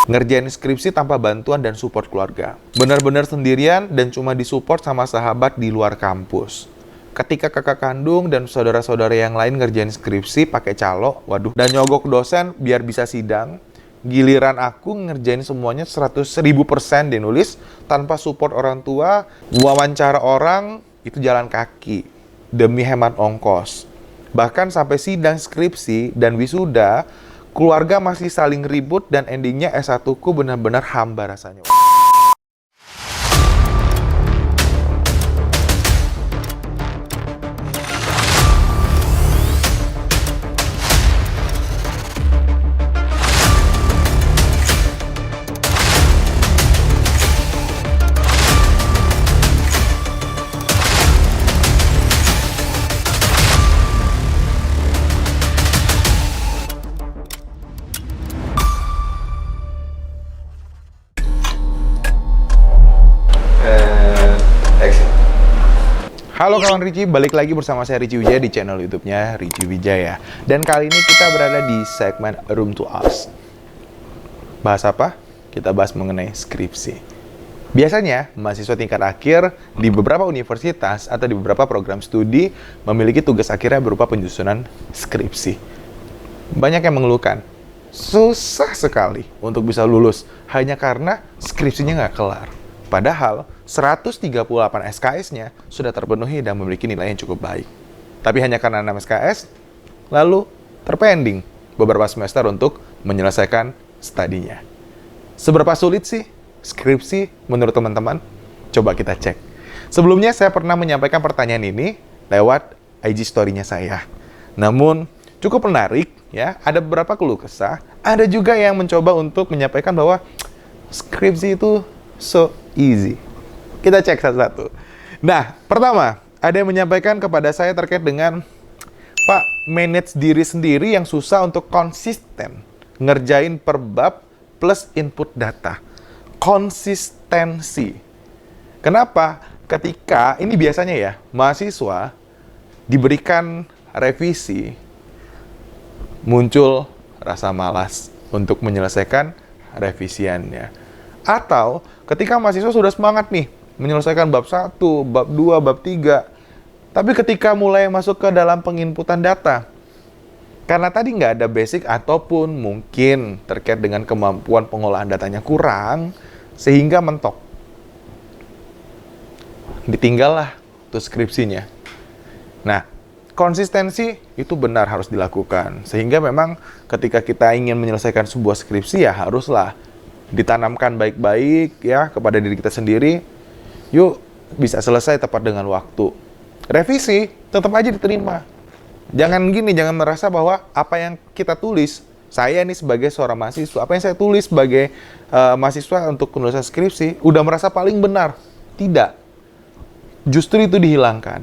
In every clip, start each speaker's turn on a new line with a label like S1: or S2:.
S1: Ngerjain skripsi tanpa bantuan dan support keluarga. Benar-benar sendirian dan cuma disupport sama sahabat di luar kampus. Ketika kakak kandung dan saudara-saudara yang lain ngerjain skripsi pakai calo, waduh, dan nyogok dosen biar bisa sidang, giliran aku ngerjain semuanya 100.000% dinulis tanpa support orang tua, wawancara orang, itu jalan kaki demi hemat ongkos. Bahkan sampai sidang skripsi dan wisuda, keluarga masih saling ribut dan endingnya S1-ku benar-benar hamba rasanya. Halo kawan Ricci, balik lagi bersama saya Ricci Wijaya di channel YouTube-nya Ricci Wijaya. Dan kali ini kita berada di segmen Room to Ask. Bahas apa? Kita bahas mengenai skripsi. Biasanya, mahasiswa tingkat akhir di beberapa universitas atau di beberapa program studi memiliki tugas akhirnya berupa penyusunan skripsi. Banyak yang mengeluhkan, susah sekali untuk bisa lulus hanya karena skripsinya nggak kelar. Padahal 138 SKS-nya sudah terpenuhi dan memiliki nilai yang cukup baik. Tapi hanya karena 6 SKS, lalu terpending beberapa semester untuk menyelesaikan studinya. Seberapa sulit sih skripsi menurut teman-teman? Coba kita cek. Sebelumnya saya pernah menyampaikan pertanyaan ini lewat IG story-nya saya. Namun cukup menarik ya, ada beberapa keluh kesah, ada juga yang mencoba untuk menyampaikan bahwa skripsi itu so easy. Kita cek satu-satu. Nah, pertama, ada yang menyampaikan kepada saya terkait dengan, Pak, manage diri sendiri yang susah untuk konsisten ngerjain per bab plus input data. Konsistensi. Kenapa? Ketika, ini biasanya ya, mahasiswa diberikan revisi, muncul rasa malas untuk menyelesaikan revisiannya. Atau ketika mahasiswa sudah semangat nih, menyelesaikan bab 1, bab 2, bab 3. Tapi ketika mulai masuk ke dalam penginputan data, karena tadi nggak ada basic ataupun mungkin terkait dengan kemampuan pengolahan datanya kurang, sehingga mentok. Ditinggallah tuh skripsinya. Nah, konsistensi itu benar harus dilakukan. Sehingga memang ketika kita ingin menyelesaikan sebuah skripsi ya haruslah ditanamkan baik-baik ya kepada diri kita sendiri. Yuk, bisa selesai tepat dengan waktu. Revisi, tetap aja diterima. Jangan gini, jangan merasa bahwa apa yang kita tulis, saya nih sebagai seorang mahasiswa, apa yang saya tulis sebagai mahasiswa untuk penulisan skripsi, udah merasa paling benar. Tidak. Justru itu dihilangkan.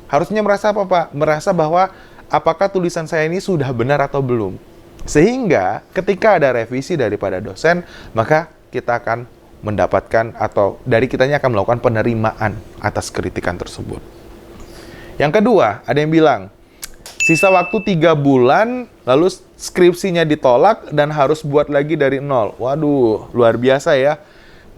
S1: Harusnya merasa apa, Pak? Merasa bahwa apakah tulisan saya ini sudah benar atau belum. Sehingga ketika ada revisi daripada dosen, maka kita akan mendapatkan atau dari kitanya akan melakukan penerimaan atas kritikan tersebut. Yang kedua, ada yang bilang, sisa waktu 3 bulan, lalu skripsinya ditolak dan harus buat lagi dari nol. Waduh, luar biasa ya.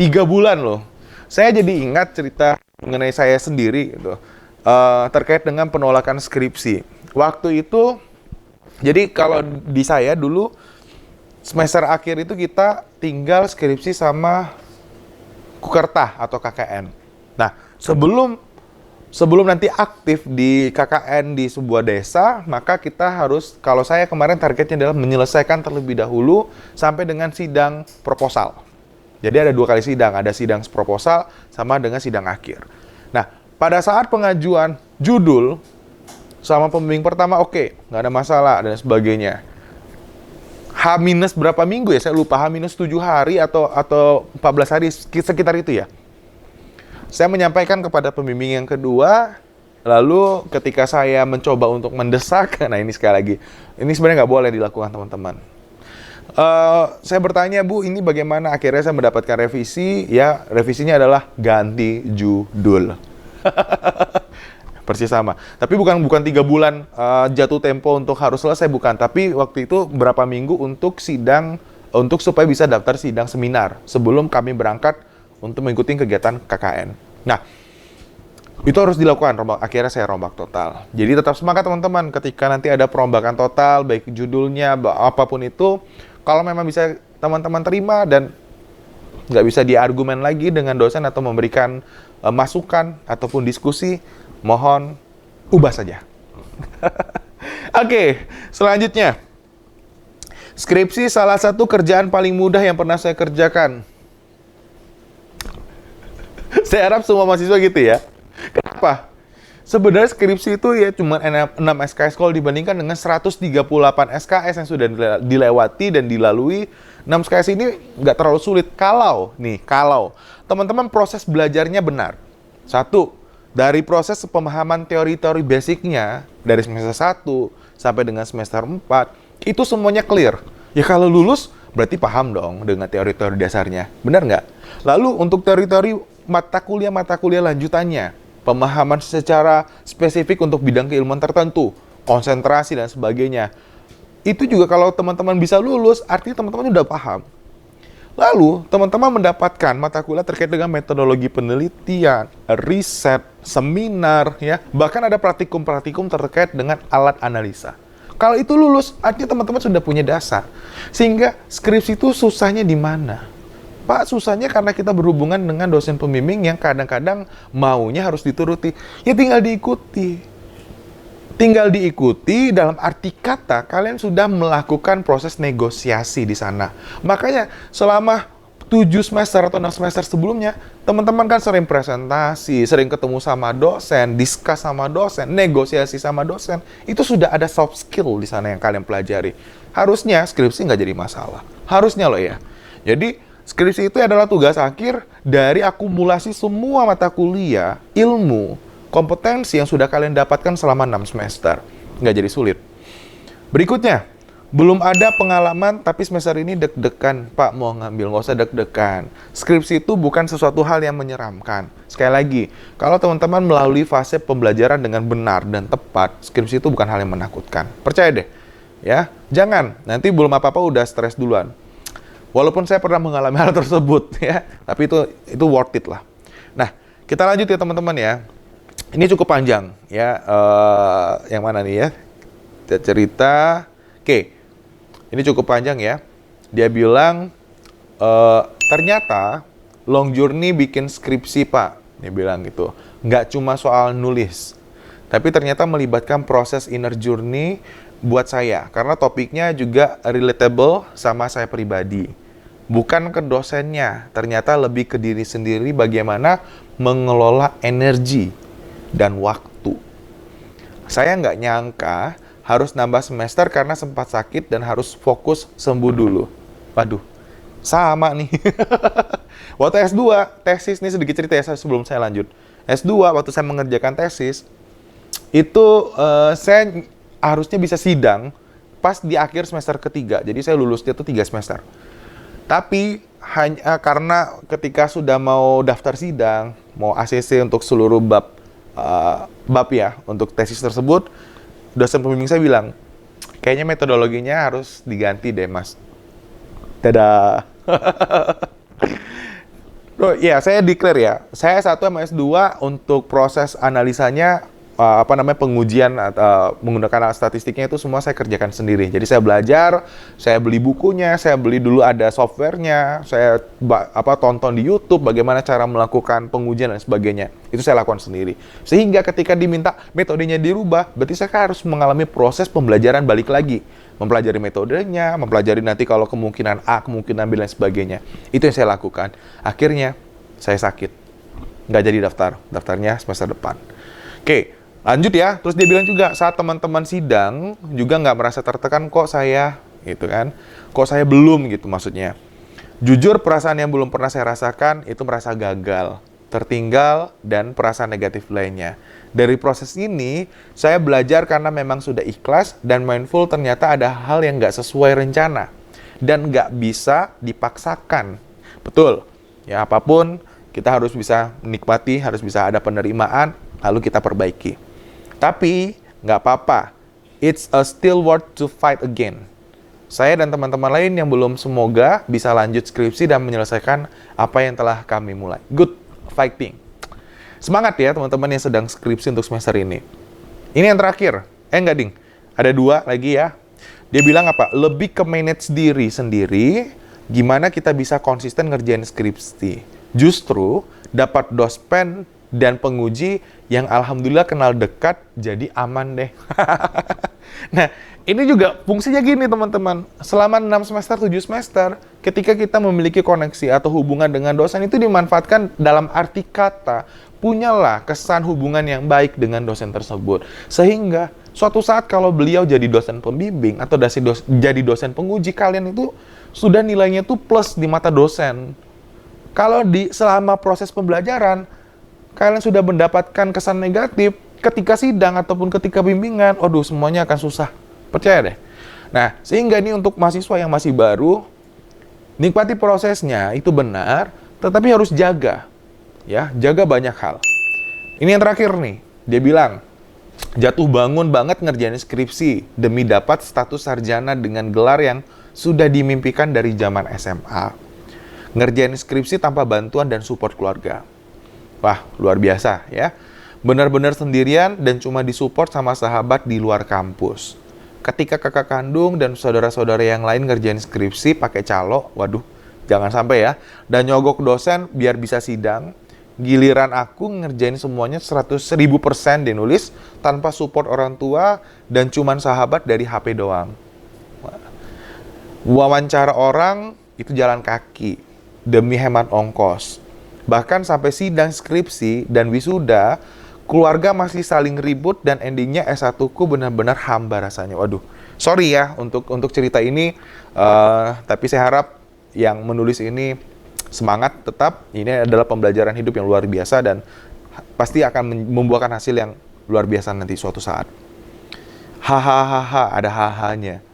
S1: 3 bulan loh. Saya jadi ingat cerita mengenai saya sendiri gitu, terkait dengan penolakan skripsi. Waktu itu, jadi kalau di saya dulu, semester akhir itu kita tinggal skripsi sama Kukerta atau KKN. Nah, sebelum nanti aktif di KKN di sebuah desa, maka kita harus, kalau saya kemarin targetnya adalah menyelesaikan terlebih dahulu sampai dengan sidang proposal. Jadi ada 2 kali sidang, ada sidang proposal sama dengan sidang akhir. Nah, pada saat pengajuan judul sama pembimbing pertama oke, nggak ada masalah dan sebagainya. H- berapa minggu ya? Saya lupa, H-7 hari atau 14 hari, sekitar itu ya. Saya menyampaikan kepada pembimbing yang kedua, lalu ketika saya mencoba untuk mendesak, nah ini sekali lagi, ini sebenarnya nggak boleh dilakukan teman-teman. Saya bertanya, Bu, ini bagaimana? Akhirnya saya mendapatkan revisi, ya revisinya adalah ganti judul. Persis sama. Tapi bukan 3 bulan jatuh tempo untuk harus selesai, bukan. Tapi waktu itu berapa minggu untuk sidang untuk supaya bisa daftar sidang seminar sebelum kami berangkat untuk mengikuti kegiatan KKN. Nah, itu harus dilakukan. Akhirnya saya rombak total. Jadi tetap semangat teman-teman ketika nanti ada perombakan total, baik judulnya, apapun itu, kalau memang bisa teman-teman terima dan nggak bisa diargumen lagi dengan dosen atau memberikan masukan ataupun diskusi, mohon ubah saja. Oke, selanjutnya. Skripsi salah satu kerjaan paling mudah yang pernah saya kerjakan. Saya harap semua mahasiswa gitu ya. Kenapa? Sebenarnya skripsi itu ya cuma 6 SKS kalau dibandingkan dengan 138 SKS yang sudah dilewati dan dilalui. 6 SKS ini nggak terlalu sulit kalau teman-teman proses belajarnya benar. Satu, dari proses pemahaman teori-teori basicnya dari semester 1 sampai dengan semester 4 itu semuanya clear. Ya kalau lulus berarti paham dong dengan teori-teori dasarnya. Benar nggak? Lalu untuk teori-teori mata kuliah lanjutannya, pemahaman secara spesifik untuk bidang keilmuan tertentu, konsentrasi dan sebagainya. Itu juga kalau teman-teman bisa lulus, artinya teman-teman udah paham. Lalu, teman-teman mendapatkan mata kuliah terkait dengan metodologi penelitian, riset, seminar, ya, bahkan ada praktikum-praktikum terkait dengan alat analisa. Kalau itu lulus, artinya teman-teman sudah punya dasar. Sehingga skripsi itu susahnya di mana? Pak, susahnya karena kita berhubungan dengan dosen pembimbing yang kadang-kadang maunya harus dituruti. Ya tinggal diikuti. Tinggal diikuti dalam arti kata kalian sudah melakukan proses negosiasi di sana. Makanya selama 7 semester atau 6 semester sebelumnya, teman-teman kan sering presentasi, sering ketemu sama dosen, discuss sama dosen, negosiasi sama dosen. Itu sudah ada soft skill di sana yang kalian pelajari. Harusnya skripsi nggak jadi masalah. Harusnya loh ya. Jadi skripsi itu adalah tugas akhir dari akumulasi semua mata kuliah, ilmu, kompetensi yang sudah kalian dapatkan selama 6 semester. Nggak jadi sulit. Berikutnya, belum ada pengalaman, tapi semester ini deg-degan, Pak, mau ngambil, nggak usah deg-degan. Skripsi itu bukan sesuatu hal yang menyeramkan. Sekali lagi, kalau teman-teman melalui fase pembelajaran dengan benar dan tepat, skripsi itu bukan hal yang menakutkan. Percaya deh, ya. Jangan, nanti belum apa-apa udah stres duluan. Walaupun saya pernah mengalami hal tersebut, ya, tapi itu worth it lah. Nah, kita lanjut ya teman-teman ya. Ini cukup panjang, ya. Yang mana nih ya? Cerita, oke. Ini cukup panjang ya. Dia bilang, ternyata long journey bikin skripsi, Pak. Dia bilang gitu. Nggak cuma soal nulis. Tapi ternyata melibatkan proses inner journey buat saya. Karena topiknya juga relatable sama saya pribadi. Bukan ke dosennya. Ternyata lebih ke diri sendiri bagaimana mengelola energi dan waktu. Saya nggak nyangka harus nambah semester karena sempat sakit dan harus fokus sembuh dulu. Waduh, sama nih. Waktu S2, tesis, nih sedikit cerita ya sebelum saya lanjut. S2, waktu saya mengerjakan tesis, itu saya harusnya bisa sidang pas di akhir semester ketiga. Jadi saya lulusnya itu 3 semester. Tapi hanya karena ketika sudah mau daftar sidang, mau ACC untuk seluruh bab ya, untuk tesis tersebut, dosen pembimbing saya bilang, kayaknya metodologinya harus diganti deh, Mas. Dadah. Oh, ya, saya declare ya. Saya S1 sama S2 untuk proses analisanya, pengujian menggunakan alat statistiknya itu semua saya kerjakan sendiri. Jadi saya belajar, saya beli bukunya, saya beli dulu ada softwarenya, saya tonton di YouTube bagaimana cara melakukan pengujian dan sebagainya. Itu saya lakukan sendiri. Sehingga ketika diminta metodenya dirubah, berarti saya harus mengalami proses pembelajaran balik lagi. Mempelajari metodenya, mempelajari nanti kalau kemungkinan A, kemungkinan B, dan sebagainya. Itu yang saya lakukan. Akhirnya, saya sakit. Nggak jadi daftarnya semester depan. Oke, lanjut ya. Terus dia bilang juga, saat teman-teman sidang, juga nggak merasa tertekan kok saya, gitu kan. Kok saya belum, gitu maksudnya. Jujur, perasaan yang belum pernah saya rasakan, itu merasa gagal, tertinggal, dan perasaan negatif lainnya. Dari proses ini, saya belajar karena memang sudah ikhlas dan mindful ternyata ada hal yang nggak sesuai rencana. Dan nggak bisa dipaksakan. Betul, ya apapun kita harus bisa menikmati, harus bisa ada penerimaan, lalu kita perbaiki. Tapi, nggak apa-apa. It's still worth to fight again. saya dan teman-teman lain yang belum semoga bisa lanjut skripsi dan menyelesaikan apa yang telah kami mulai. Good fighting. Semangat ya teman-teman yang sedang skripsi untuk semester ini. Ini yang terakhir. Enggak ding. Ada 2 lagi ya. Dia bilang apa? Lebih ke manage diri sendiri, gimana kita bisa konsisten ngerjain skripsi. Justru dapat dospen dan penguji yang alhamdulillah kenal dekat, jadi aman deh. Nah, ini juga fungsinya gini teman-teman. Selama 6 semester, 7 semester, ketika kita memiliki koneksi atau hubungan dengan dosen itu dimanfaatkan dalam arti kata, punyalah kesan hubungan yang baik dengan dosen tersebut. Sehingga suatu saat kalau beliau jadi dosen pembimbing atau jadi dosen penguji, kalian itu sudah nilainya tuh plus di mata dosen. Kalau selama proses pembelajaran, kalian sudah mendapatkan kesan negatif, ketika sidang ataupun ketika bimbingan, aduh semuanya akan susah. Percaya deh. Nah, sehingga ini untuk mahasiswa yang masih baru, nikmati prosesnya, itu benar, tetapi harus jaga. Ya, jaga banyak hal. Ini yang terakhir nih, dia bilang, jatuh bangun banget ngerjain skripsi demi dapat status sarjana dengan gelar yang sudah dimimpikan dari zaman SMA. Ngerjain skripsi tanpa bantuan dan support keluarga. Wah, luar biasa ya. Benar-benar sendirian dan cuma disupport sama sahabat di luar kampus. Ketika kakak kandung dan saudara-saudara yang lain ngerjain skripsi pakai calo, waduh, jangan sampai ya. Dan nyogok dosen biar bisa sidang. Giliran aku ngerjain semuanya 100.000% dinulis tanpa support orang tua dan cuman sahabat dari HP doang. Wawancara orang itu jalan kaki demi hemat ongkos. Bahkan sampai sidang skripsi dan wisuda, keluarga masih saling ribut dan endingnya S1-ku benar-benar hamba rasanya. Waduh, sorry ya untuk cerita ini, tapi saya harap yang menulis ini semangat tetap. Ini adalah pembelajaran hidup yang luar biasa dan pasti akan membuahkan hasil yang luar biasa nanti suatu saat. Hahaha, ada hahanya.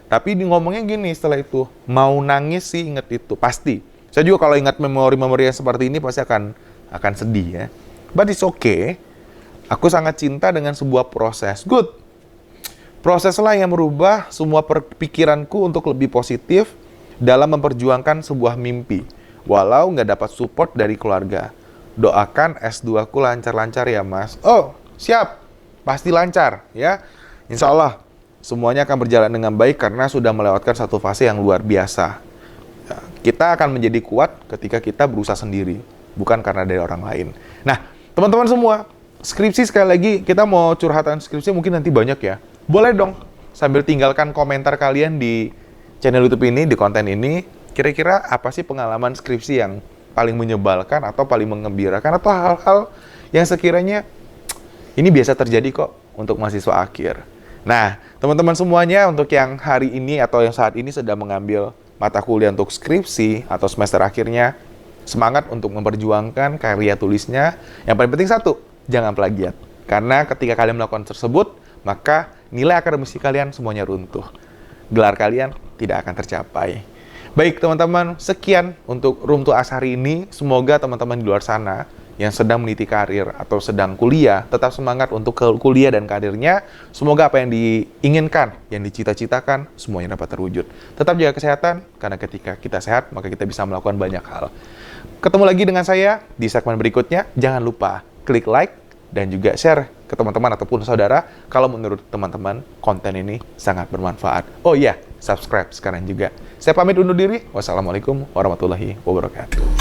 S1: Tapi ngomongnya gini setelah itu, mau nangis sih inget itu, pasti. Saya juga kalau ingat memori-memori yang seperti ini pasti akan sedih ya. But it's okay. Aku sangat cinta dengan sebuah proses. Good. Proseslah yang merubah semua pikiranku untuk lebih positif dalam memperjuangkan sebuah mimpi. Walau nggak dapat support dari keluarga. Doakan S2-ku lancar-lancar ya mas. Oh, siap. Pasti lancar ya. Insya Allah semuanya akan berjalan dengan baik karena sudah melewatkan satu fase yang luar biasa. Kita akan menjadi kuat ketika kita berusaha sendiri, bukan karena dari orang lain. Nah, teman-teman semua, skripsi sekali lagi, kita mau curhatan skripsi mungkin nanti banyak ya. Boleh dong, sambil tinggalkan komentar kalian di channel YouTube ini, di konten ini, kira-kira apa sih pengalaman skripsi yang paling menyebalkan atau paling mengembirakan, atau hal-hal yang sekiranya ini biasa terjadi kok untuk mahasiswa akhir. Nah, teman-teman semuanya, untuk yang hari ini atau yang saat ini sedang mengambil mata kuliah untuk skripsi atau semester akhirnya, semangat untuk memperjuangkan karya tulisnya. Yang paling penting satu, jangan plagiat. Karena ketika kalian melakukan tersebut, maka nilai akademisi kalian semuanya runtuh. Gelar kalian tidak akan tercapai. Baik teman-teman, sekian untuk Room to Ask hari ini. Semoga teman-teman di luar sana yang sedang meniti karir atau sedang kuliah, tetap semangat untuk kuliah dan karirnya. Semoga apa yang diinginkan, yang dicita-citakan, semuanya dapat terwujud. Tetap jaga kesehatan, karena ketika kita sehat, maka kita bisa melakukan banyak hal. Ketemu lagi dengan saya di segmen berikutnya. Jangan lupa klik like dan juga share ke teman-teman ataupun saudara kalau menurut teman-teman konten ini sangat bermanfaat. Oh iya, subscribe sekarang juga. Saya pamit undur diri. Wassalamualaikum warahmatullahi wabarakatuh.